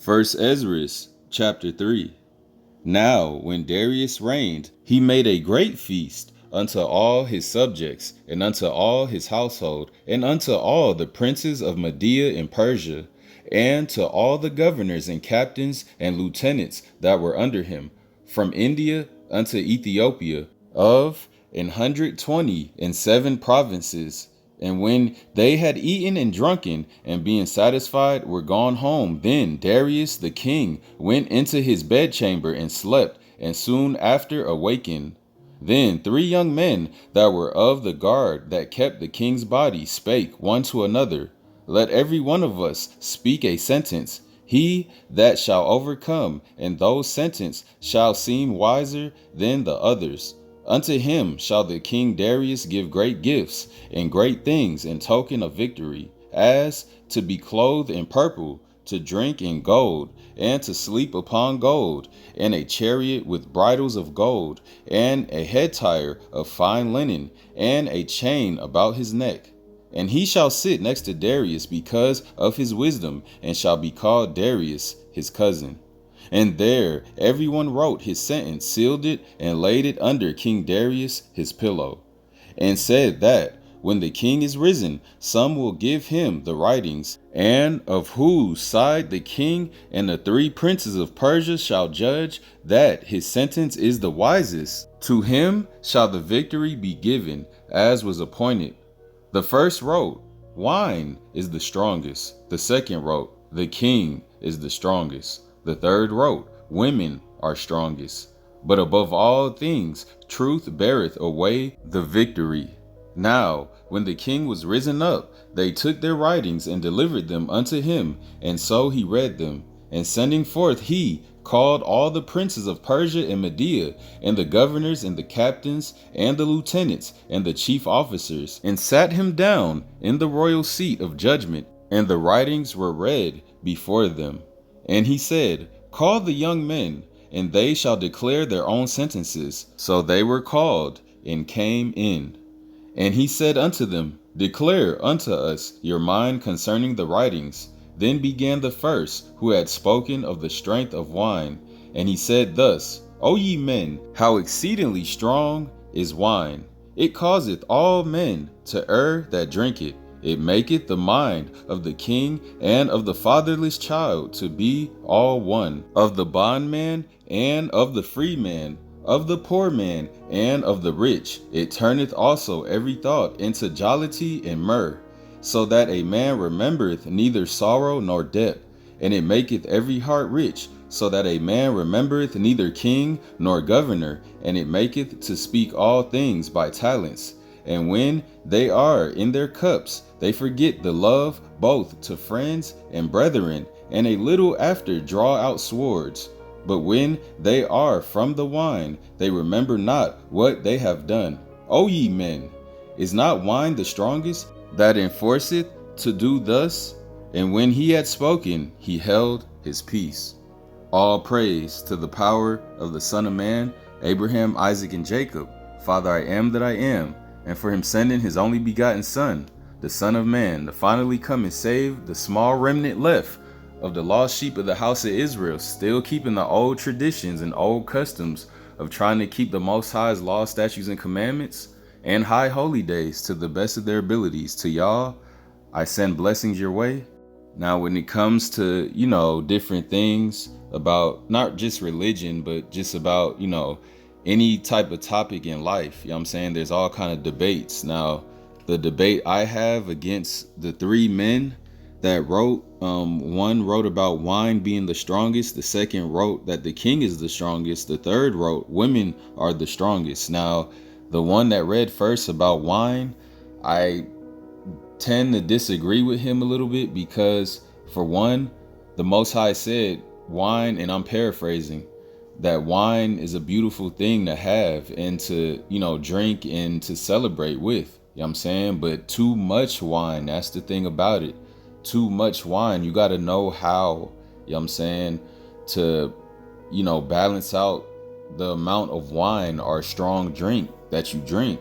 First Esdras, chapter 3. Now, when Darius reigned, he made a great feast unto all his subjects, and unto all his household, and unto all the princes of Media and Persia, and to all the governors and captains and lieutenants that were under him, from India unto Ethiopia, of 127 provinces. And when they had eaten and drunken, and being satisfied were gone home, then Darius the king went into his bedchamber and slept, and soon after awakened. Then 3 young men that were of the guard that kept the king's body spake one to another, Let every one of us speak a sentence. He that shall overcome, and those sentence shall seem wiser than the others. Unto him shall the king Darius give great gifts and great things in token of victory, as to be clothed in purple, to drink in gold, and to sleep upon gold, and a chariot with bridles of gold, and a head tire of fine linen, and a chain about his neck. And he shall sit next to Darius because of his wisdom, and shall be called Darius his cousin. And there everyone wrote his sentence, sealed it, and laid it under King Darius his pillow, and said that, when the king is risen, some will give him the writings, and of whose side the king and the 3 princes of Persia shall judge, that his sentence is the wisest. To him shall the victory be given, as was appointed. The first wrote, Wine is the strongest. The second wrote, The king is the strongest. The third wrote, Women are strongest. But above all things, truth beareth away the victory. Now, when the king was risen up, they took their writings and delivered them unto him, and so he read them. And sending forth, he called all the princes of Persia and Media, and the governors and the captains and the lieutenants and the chief officers, and sat him down in the royal seat of judgment, and the writings were read before them. And he said, Call the young men, and they shall declare their own sentences. So they were called, and came in. And he said unto them, Declare unto us your mind concerning the writings. Then began the first, who had spoken of the strength of wine. And he said thus, O ye men, how exceedingly strong is wine! It causeth all men to err that drink it. It maketh the mind of the king and of the fatherless child to be all one, of the bondman and of the freeman, of the poor man and of the rich. It turneth also every thought into jollity and myrrh, so that a man remembereth neither sorrow nor debt. And it maketh every heart rich, so that a man remembereth neither king nor governor. And it maketh to speak all things by talents. And when they are in their cups, they forget the love both to friends and brethren, and a little after draw out swords. But when they are from the wine, they remember not what they have done. O ye men, is not wine the strongest, that enforceth to do thus? And when he had spoken, he held his peace. All praise to the power of the Son of Man, Abraham, Isaac, and Jacob, Father, I am that I am, and for him sending his only begotten Son, the Son of Man, to finally come and save the small remnant left of the lost sheep of the house of Israel, still keeping the old traditions and old customs of trying to keep the Most High's laws, statutes, and commandments, and high holy days to the best of their abilities. To y'all, I send blessings your way. Now, when it comes to, different things about not just religion, but just about, any type of topic in life, you know what I'm saying? There's all kind of debates. Now, the debate I have against the 3 men that wrote, one wrote about wine being the strongest, the second wrote that the king is the strongest, the third wrote women are the strongest. Now, the one that read first about wine, I tend to disagree with him a little bit, because for one, the Most High said wine, and I'm paraphrasing, that wine is a beautiful thing to have and to, drink and to celebrate with, you know what I'm saying? But too much wine, that's the thing about it. Too much wine, you got to know how, you know what I'm saying, to, balance out the amount of wine or strong drink that you drink.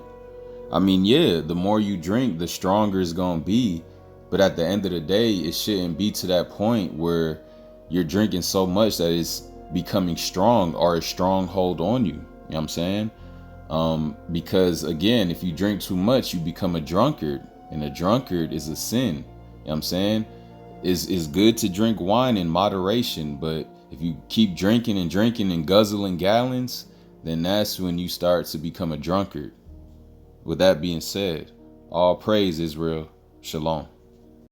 I mean, yeah, the more you drink, the stronger it's going to be. But at the end of the day, it shouldn't be to that point where, you're drinking so much that it's becoming strong or a stronghold on you. You know what I'm saying? Because again, if you drink too much, you become a drunkard, and a drunkard is a sin. You know what I'm saying? It's good to drink wine in moderation, but if you keep drinking and guzzling gallons, then that's when you start to become a drunkard. With that being said, all praise, Israel. Shalom.